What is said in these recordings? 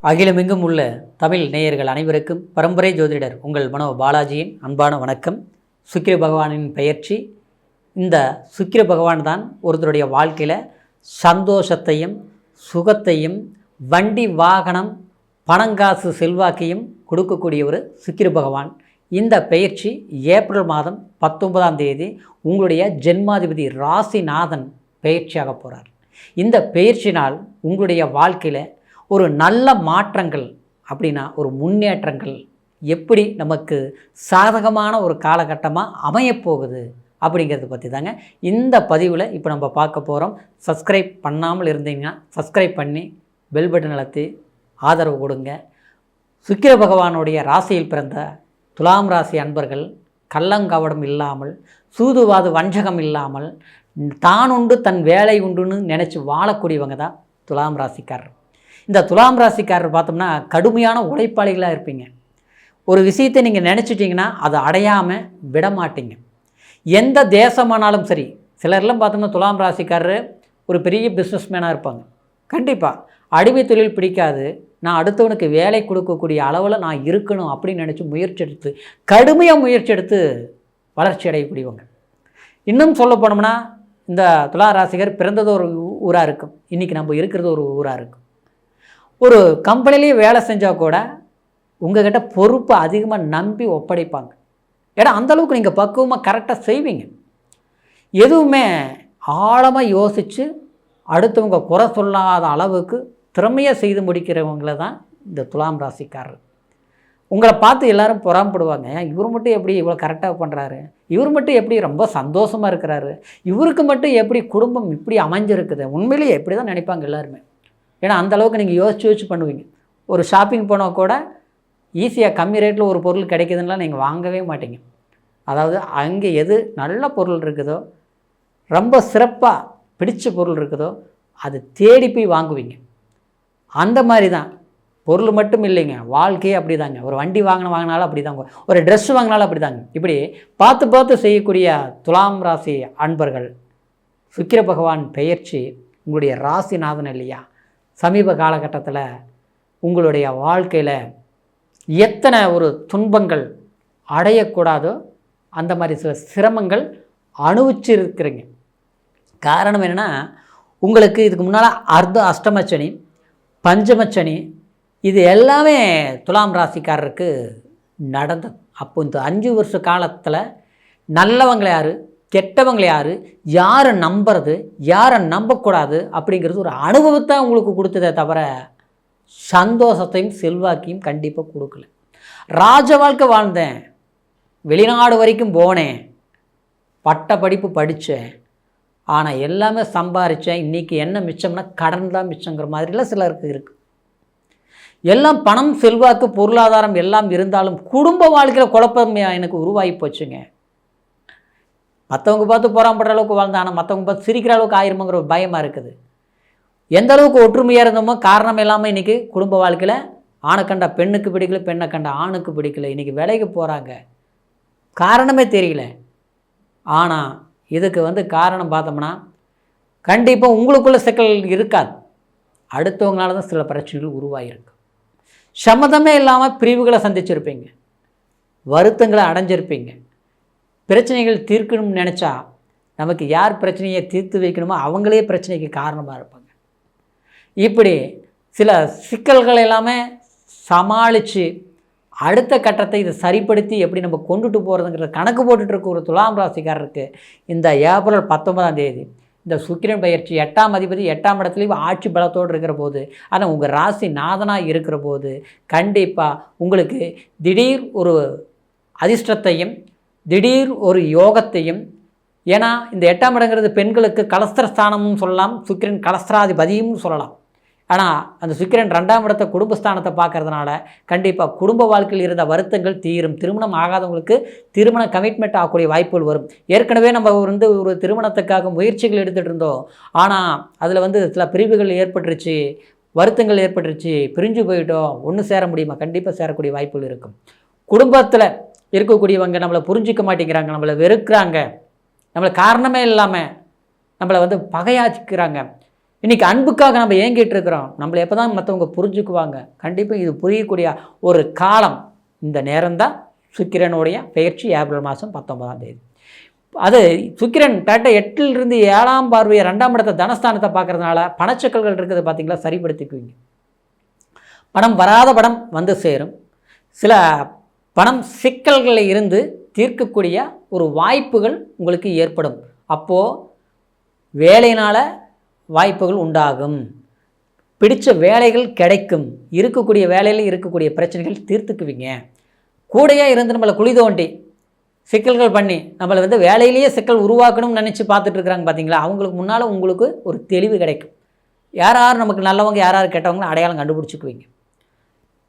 அகிலமெங்கும் உள்ள தமிழ் நேயர்கள் அனைவருக்கும் பரம்பரை ஜோதிடர் உங்கள் மனோ பாலாஜியின் அன்பான வணக்கம். சுக்கிர பகவானின் பெயர்ச்சி. இந்த சுக்கிர பகவான் தான் ஒருத்தருடைய வாழ்க்கையில் சந்தோஷத்தையும் சுகத்தையும் வண்டி வாகனம் பணங்காசு செல்வாக்கையும் கொடுக்கக்கூடிய ஒரு சுக்கிர பகவான். இந்த பெயர்ச்சி ஏப்ரல் மாதம் 19ஆம் தேதி உங்களுடைய ஜென்மாதிபதி ராசிநாதன் பெயர்ச்சியாக போகிறார். இந்த பெயர்ச்சினால் உங்களுடைய வாழ்க்கையில் ஒரு நல்ல மாற்றங்கள் அப்படின்னா ஒரு முன்னேற்றங்கள் எப்படி நமக்கு சாதகமான ஒரு காலகட்டமாக அமையப்போகுது அப்படிங்கிறத பற்றி தாங்க இந்த பதிவில் இப்போ நம்ம பார்க்க போகிறோம். சப்ஸ்கிரைப் பண்ணாமல் இருந்தீங்கன்னா சப்ஸ்கிரைப் பண்ணி பெல் பட்டன் அழுத்தி ஆதரவு கொடுங்க. சுக்கிர பகவானுடைய ராசியில் பிறந்த துலாம் ராசி அன்பர்கள் கள்ளங்கவடம் இல்லாமல் சூதுவாது வஞ்சகம் இல்லாமல் தான் உண்டு தன் வேலை உண்டுன்னு நினச்சி வாழக்கூடியவங்க தான் துலாம் ராசிக்காரர். இந்த துலாம் ராசிக்காரர் பார்த்தோம்னா கடுமையான உழைப்பாளிகளாக இருப்பீங்க. ஒரு விஷயத்தை நீங்கள் நினச்சிட்டிங்கன்னா அதை அடையாமல் விடமாட்டீங்க. எந்த தேசமானாலும் சரி. சிலர்லாம் பார்த்தோம்னா துலாம் ராசிக்காரர் ஒரு பெரிய பிஸ்னஸ்மேனாக இருப்பாங்க. கண்டிப்பாக அடிமை தொழில் பிடிக்காது, நான் அடுத்தவனுக்கு வேலை கொடுக்கக்கூடிய அளவில் நான் இருக்கணும் அப்படின்னு நினச்சி முயற்சி எடுத்து கடுமையாக முயற்சி எடுத்து வளர்ச்சி அடையக்கூடியவங்க. இன்னும் சொல்ல போனோம்னா இந்த துலா ராசிகர் பிறந்தது ஒரு ஊராக இருக்கும், இன்றைக்கி நம்ம இருக்கிறது ஒரு ஊராக இருக்கும். ஒரு கம்பெனிலேயே வேலை செஞ்சால் கூட உங்கள்கிட்ட பொறுப்பை அதிகமாக நம்பி ஒப்படைப்பாங்க. ஏன்னா அந்தளவுக்கு நீங்கள் பக்குவமாக கரெக்டாக செய்வீங்க. எதுவுமே ஆழமாக யோசித்து அடுத்தவங்க குறை சொல்லாத அளவுக்கு திறமையாக செய்து முடிக்கிறவங்கள தான் இந்த துலாம் ராசிக்காரர். உங்களை பார்த்து எல்லோரும் பொறாமப்படுவாங்க. இவர் மட்டும் எப்படி இவ்வளோ கரெக்டாக பண்ணுறாரு, இவர் மட்டும் எப்படி ரொம்ப சந்தோஷமாக இருக்கிறாரு, இவருக்கு மட்டும் எப்படி குடும்பம் இப்படி அமைஞ்சிருக்குது. உண்மையிலேயே எப்படி தான் நினைப்பாங்க எல்லாருமே. ஏன்னா அந்தளவுக்கு நீங்கள் யோசிச்சு பண்ணுவீங்க. ஒரு ஷாப்பிங் போனால் கூட ஈஸியாக கம்மி ரேட்டில் ஒரு பொருள் கிடைக்குதுன்னா நீங்கள் வாங்கவே மாட்டீங்க. அதாவது அங்கே எது நல்ல பொருள் இருக்குதோ, ரொம்ப சிறப்பாக பிடிச்ச பொருள் இருக்குதோ அது தேடி போய் வாங்குவீங்க. அந்த மாதிரி தான் பொருள் மட்டும் இல்லைங்க, வாழ்க்கையே அப்படி தாங்க. ஒரு வண்டி வாங்கினாலும் அப்படி தாங்க, ஒரு ட்ரெஸ் வாங்கினாலும் அப்படி தாங்க. இப்படி பார்த்து பார்த்து செய்யக்கூடிய துலாம் ராசி அன்பர்கள் சுக்கிர பகவான் பெயர்ச்சி உங்களுடைய ராசிநாதன் இல்லையா, சமீப காலகட்டத்தில் உங்களுடைய வாழ்க்கையில் எத்தனை ஒரு துன்பங்கள் அடையக்கூடாதோ அந்த மாதிரி சில சிரமங்கள் அனுபவிச்சிருக்கிறீங்க. காரணம் என்னென்னா உங்களுக்கு இதுக்கு முன்னால் அஷ்டமச்சனி பஞ்சமச்சனி இது எல்லாமே துலாம் ராசிக்காரருக்கு நடந்தது. அப்போ இந்த 5 வருஷ காலத்தில் நல்லவங்களை யார் கெட்டவங்களை யார், யாரை நம்புறது யாரை நம்பக்கூடாது அப்படிங்கிறது ஒரு அனுபவத்தை உங்களுக்கு கொடுத்ததே தவிர சந்தோஷத்தையும் செல்வாக்கையும் கண்டிப்பாக கொடுக்கல. ராஜ வாழ்க்கை வாழ்ந்தேன், வெளிநாடு வரைக்கும் போனேன், பட்ட படிப்பு படித்தேன், ஆனால் எல்லாமே சம்பாரித்தேன், இன்றைக்கி என்ன மிச்சம்னா கடன் தான் மிச்சங்கிற மாதிரிலாம் சிலருக்கு இருக்குது. எல்லாம் பணம் செல்வாக்கு பொருளாதாரம் எல்லாம் இருந்தாலும் குடும்ப வாழ்க்கையில் குழப்பம் எனக்கு உருவாகி போச்சுங்க. மற்றவங்க பார்த்து பொறாமப்படுற அளவுக்கு வாழ்ந்தேன், ஆனால் மற்றவங்க பார்த்து சிரிக்கிற அளவுக்கு ஆயிருமோங்கிற ஒரு பயமாக இருக்குது. எந்த அளவுக்கு ஒற்றுமையாக இருந்தோமோ காரணம் இல்லாமல் இன்றைக்கி குடும்ப வாழ்க்கையில் ஆணை கண்ட பெண்ணுக்கு பிடிக்கல, பெண்ணை கண்ட ஆணுக்கு பிடிக்கல, இன்றைக்கி வேலைக்கு போகிறாங்க, காரணமே தெரியல. ஆனால் இதுக்கு காரணம் பார்த்தோம்னா கண்டிப்பாக உங்களுக்குள்ள சிக்கல் இருக்காது, அடுத்தவங்களால தான் சில பிரச்சனைகள் உருவாகிருக்கு. சம்மதமே இல்லாமல் பிரிவுகளை சந்திச்சிருப்பீங்க, வருத்தங்களை அடைஞ்சிருப்பீங்க. பிரச்சனைகள் தீர்க்கணும்னு நினச்சா நமக்கு யார் பிரச்சனையை தீர்த்து வைக்கணுமோ அவங்களே பிரச்சனைக்கு காரணமாக இருப்பாங்க. இப்படி சில சிக்கல்கள் எல்லாமே சமாளித்து அடுத்த கட்டத்தை இதை சரிப்படுத்தி எப்படி நம்ம கொண்டுட்டு போகிறதுங்கிற கணக்கு போட்டுட்ருக்க ஒரு துலாம் ராசிக்காரருக்கு இந்த ஏப்ரல் 19ஆம் தேதி இந்த சுக்கிரன் பெயர்ச்சி 8ஆம் அதிபதி 8ஆம் இடத்துலையும் ஆட்சி பலத்தோடு இருக்கிற போது, ஆனால் உங்கள் ராசி நாதனாக இருக்கிற போது கண்டிப்பாக உங்களுக்கு திடீர் ஒரு அதிர்ஷ்டத்தையும் திடீர் ஒரு யோகத்தையும், ஏன்னா இந்த 8ஆம் இடங்கிறது பெண்களுக்கு கலஸ்திரஸ்தானமும் சொல்லலாம், சுக்கிரன் கலஸ்திராதிபதியும் சொல்லலாம். ஆனால் அந்த சுக்கிரன் 2ஆம் இடத்தை குடும்பஸ்தானத்தை பார்க்கறதுனால கண்டிப்பாக குடும்ப வாழ்க்கையில் இருந்த வருத்தங்கள் தீரும். திருமணம் ஆகாதவங்களுக்கு திருமண கமிட்மெண்ட் ஆகக்கூடிய வாய்ப்புகள் வரும். ஏற்கனவே நம்ம ஒரு திருமணத்துக்காக முயற்சிகள் எடுத்துகிட்டு இருந்தோம், ஆனால் அதில் சில பிரிவுகள் ஏற்பட்டுருச்சு, வருத்தங்கள் ஏற்பட்டுருச்சு, பிரிஞ்சு போயிட்டோம், ஒன்று சேர முடியுமா, கண்டிப்பாக சேரக்கூடிய வாய்ப்புகள் இருக்கும். குடும்பத்தில் இருக்கக்கூடியவங்க நம்மளை புரிஞ்சிக்க மாட்டேங்கிறாங்க, நம்மளை வெறுக்கிறாங்க, நம்மளை காரணமே இல்லாமல் நம்மளை பகையாச்சிக்கிறாங்க. இன்றைக்கி அன்புக்காக நம்ம ஏங்கிட்டு இருக்கிறோம். நம்மளை எப்போ தான் மற்றவங்க புரிஞ்சுக்குவாங்க? கண்டிப்பாக இது புரியக்கூடிய ஒரு காலம் இந்த நேரம்தான் சுக்கிரனுடைய பெயர்ச்சி ஏப்ரல் மாதம் 19ஆம் தேதி. அது சுக்கிரன் கரெக்டாக 8லிருந்து 7ஆம் பார்வையை 2ஆம் இடத்தை தனஸ்தானத்தை பார்க்குறதுனால பணச்சிக்கல்கள் இருக்குது பார்த்திங்களா, சரிப்படுத்திக்குவீங்க. பணம் வராத பணம் வந்து சேரும். சில பணம் சிக்கல்களில் இருந்து தீர்க்கக்கூடிய ஒரு வாய்ப்புகள் உங்களுக்கு ஏற்படும். அப்போது வேலையினால் வாய்ப்புகள் உண்டாகும். பிடித்த வேலைகள் கிடைக்கும். இருக்கக்கூடிய வேலையில் இருக்கக்கூடிய பிரச்சனைகள் தீர்த்துக்குவீங்க. கூடையே இருந்து நம்மளை குழி தோண்டி சிக்கல்கள் பண்ணி நம்மளை வேலையிலேயே சிக்கல் உருவாக்கணும்னு நினச்சி பார்த்துட்டு இருக்கிறாங்க பார்த்தீங்களா, அவங்களுக்கு முன்னால் உங்களுக்கு ஒரு தெளிவு கிடைக்கும். யார் யார் நமக்கு நல்லவங்க, யார் யார் கெட்டவங்களும் அடையாளம் கண்டுபிடிச்சிக்குவீங்க.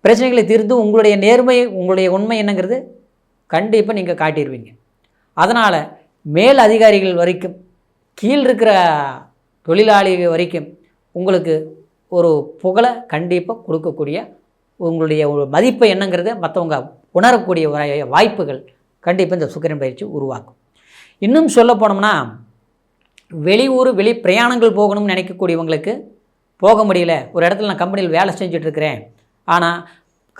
பிரச்சனைகளை தீர்த்து உங்களுடைய நேர்மை, உங்களுடைய உண்மை என்னங்கிறது கண்டிப்பாக நீங்கள் காட்டிடுவீங்க. அதனால் மேல் அதிகாரிகள் வரைக்கும், கீழ் இருக்கிற தொழிலாளிகள் வரைக்கும் உங்களுக்கு ஒரு புகழை கண்டிப்பாக கொடுக்கக்கூடிய, உங்களுடைய ஒரு மதிப்பை என்னங்கிறத மற்றவங்க உணரக்கூடிய வாய்ப்புகள் கண்டிப்பாக இந்த சுக்கிரன் பயிற்சி உருவாக்கும். இன்னும் சொல்ல போனோம்னா, வெளியூர் வெளி பிரயாணங்கள் போகணும்னு நினைக்கக்கூடியவங்களுக்கு போக முடியல. ஒரு இடத்துல நான் கம்பெனியில் வேலை செஞ்சிட்ருக்கிறேன், ஆனால்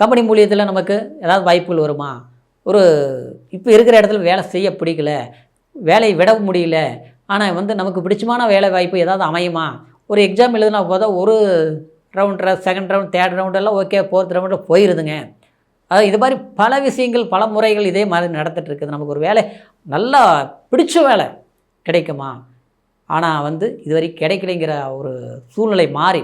கம்பெனி மூலியத்தில் நமக்கு ஏதாவது வாய்ப்புகள் வருமா, ஒரு இப்போ இருக்கிற இடத்துல வேலை செய்ய பிடிக்கல, வேலையை விட முடியல, ஆனால் நமக்கு பிடிச்சமான வேலை வாய்ப்பு ஏதாவது அமையுமா, ஒரு எக்ஸாம் எழுதுனா போதும் ஒரு ரவுண்ட், செகண்ட் ரவுண்ட், தேர்ட் ரவுண்டெல்லாம் ஓகே, ஃபோர்த் ரவுண்டு போயிடுதுங்க. இது மாதிரி பல விஷயங்கள், பல முறைகள் இதே மாதிரி நடந்துகிட்டு இருக்குது. நமக்கு ஒரு வேலை நல்லா பிடிச்ச வேலை கிடைக்குமா, ஆனால் இதுவரைக்கும் கிடைக்கலைங்கிற ஒரு சூழ்நிலை மாறி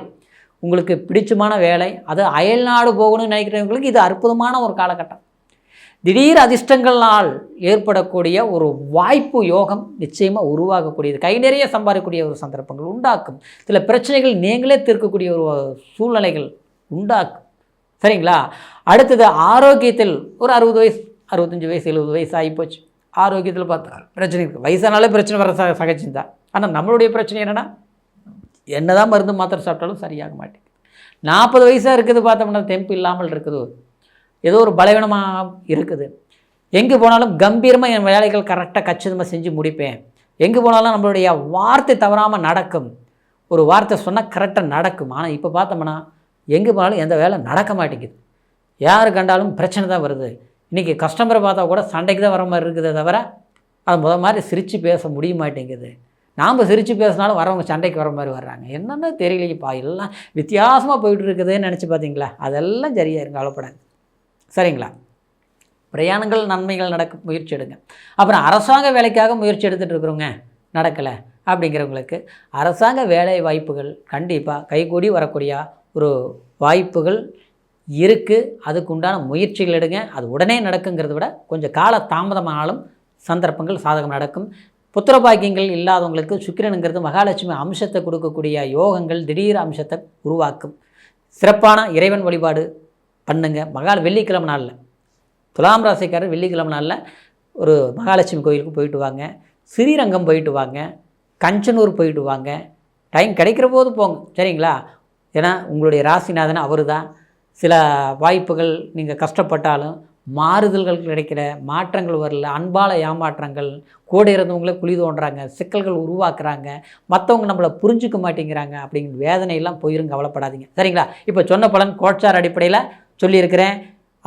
உங்களுக்கு பிடிச்சமான வேலை, அது அயல்நாடு போகணும்னு நினைக்கிறவங்களுக்கு இது அற்புதமான ஒரு காலகட்டம். திடீர் அதிர்ஷ்டங்களால் ஏற்படக்கூடிய ஒரு வாய்ப்பு யோகம் நிச்சயமாக உருவாகக்கூடியது. கை நிறைய சம்பாதிக்கக்கூடிய ஒரு சந்தர்ப்பங்கள் உண்டாக்கும். சில பிரச்சனைகள் நீங்களே தீர்க்கக்கூடிய ஒரு சூழ்நிலைகள் உண்டாக்கும். சரிங்களா? அடுத்தது ஆரோக்கியத்தில் ஒரு 60 வயசு, 65 வயசு, 70 வயசு ஆகிப்போச்சு. ஆரோக்கியத்தில் பார்த்தா பிரச்சனை இருக்குது. வயசானாலே பிரச்சனை வர சகஜம்தான். ஆனால் நம்மளுடைய பிரச்சனை என்னென்னா, என்ன தான் மருந்து மாத்திரை சாப்பிட்டாலும் சரியாக மாட்டேங்குது. 40 வயசாக இருக்குது, பார்த்தோம்னா தெம்பு இல்லாமல் இருக்குது, ஏதோ ஒரு பலவீனமாக இருக்குது. எங்கே போனாலும் கம்பீரமாக என் வேலைகள் கரெக்டாக கச்சிதமாக செஞ்சு முடிப்பேன். எங்கே போனாலும் நம்மளுடைய வார்த்தை தவறாமல் நடக்கும். ஒரு வார்த்தை சொன்னால் கரெக்டாக நடக்கும். ஆனால் இப்போ பார்த்தோம்னா எங்கே போனாலும் எந்த வேலை நடக்க மாட்டேங்குது. யார் கண்டாலும் பிரச்சனை தான் வருது. இன்றைக்கி கஸ்டமரை பார்த்தா கூட சண்டைக்கு தான் வர மாதிரி இருக்குதே தவிர, அது மாதிரி சிரித்து பேச முடிய மாட்டேங்குது. நாம் சிரித்து பேசினாலும் வரவங்க சண்டைக்கு வர மாதிரி வர்றாங்க. என்னென்னு தெரியலையப்பா, எல்லாம் வித்தியாசமாக போயிட்டு இருக்குதுன்னு நினச்சி பார்த்தீங்களா? அதெல்லாம் சரியாக இருங்க, கவலைப்படாது. சரிங்களா? பிரயாணங்கள் நன்மைகள் நடக்க முயற்சி எடுங்க. அப்புறம் அரசாங்க வேலைக்காக முயற்சி எடுத்துகிட்டு இருக்கிறோங்க, நடக்கலை அப்படிங்கிறவங்களுக்கு அரசாங்க வேலை வாய்ப்புகள் கண்டிப்பாக கைகூடி வரக்கூடிய ஒரு வாய்ப்புகள் இருக்குது. அதுக்கு உண்டான முயற்சிகள் எடுங்க. அது உடனே நடக்குங்கிறத விட கொஞ்சம் கால தாமதமானாலும் சந்தர்ப்பங்கள் சாதகம் நடக்கும். புத்திர பாக்கியங்கள் இல்லாதவங்களுக்கு சுக்கிரனுங்கிறது மகாலட்சுமி அம்சத்தை கொடுக்கக்கூடிய யோகங்கள், திடீர் அம்சத்தை உருவாக்கும். சிறப்பான இறைவன் வழிபாடு பண்ணுங்க. வெள்ளிக்கிழமை நாளில், துலாம் ராசிக்காரர் வெள்ளிக்கிழமை நாளில் ஒரு மகாலட்சுமி கோயிலுக்கு போயிட்டு வாங்க, ஸ்ரீரங்கம் போயிட்டு வாங்க, கஞ்சனூர் போயிட்டு வாங்க. டைம் கிடைக்கிற போது போங்க. சரிங்களா? ஏன்னா உங்களுடைய ராசிநாதன் அவர் தான். சில வாய்ப்புகள் நீங்கள் கஷ்டப்பட்டாலும் மாறுதல்கள் கிடைக்கிற, மாற்றங்கள் வரல, அன்பால் ஏமாற்றங்கள், கூட இருந்தவங்களே குழி தோன்றாங்க, சிக்கல்கள் உருவாக்குறாங்க, மற்றவங்க நம்மளை புரிஞ்சிக்க மாட்டேங்கிறாங்க அப்படிங்கிற வேதனையெல்லாம் போயிரும், கவலைப்படாதீங்க. சரிங்களா? இப்போ சொன்ன பலன் கோட்சார் அடிப்படையில் சொல்லியிருக்கிறேன்.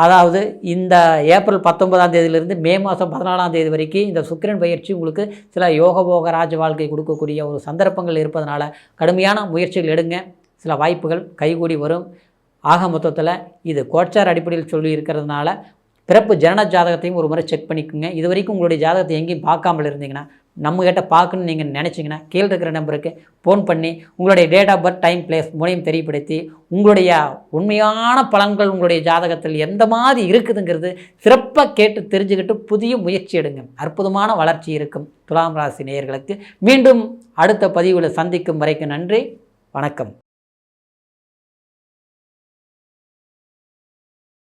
அதாவது இந்த ஏப்ரல் 19ஆம் தேதியிலிருந்து மே மாதம் 14ஆம் தேதி வரைக்கும் இந்த சுக்கிரன் பயிற்சி உங்களுக்கு சில யோகபோக ராஜ வாழ்க்கை கொடுக்கக்கூடிய ஒரு சந்தர்ப்பங்கள் இருப்பதனால கடுமையான முயற்சிகள் எடுங்க. சில வாய்ப்புகள் கைகூடி வரும். ஆக மொத்தத்தில் இது கோட்சார் அடிப்படையில் சொல்லி இருக்கிறதுனால பிறப்பு ஜனன ஜாதகத்தையும் ஒரு முறை செக் பண்ணிக்கோங்க. இது வரைக்கும் உங்களுடைய ஜாதகத்தை எங்கேயும் பார்க்காமல் இருந்தீங்கன்னா, நம்மகிட்ட பார்க்கணுன்னு நீங்கள் நினச்சிங்கன்னா கீழே இருக்கிற நம்பருக்கு ஃபோன் பண்ணி உங்களுடைய date of birth, time, place மூணையும் தெரியப்படுத்தி உங்களுடைய உண்மையான பலன்கள் உங்களுடைய ஜாதகத்தில் எந்த மாதிரி இருக்குதுங்கிறது சிறப்பாக கேட்டு தெரிஞ்சுக்கிட்டு புதிய முயற்சி எடுங்க. அற்புதமான வளர்ச்சி இருக்கும் துலாம் ராசி நேயர்களுக்கு. மீண்டும் அடுத்த பதிவில் சந்திக்கும் வரைக்கும் நன்றி, வணக்கம்.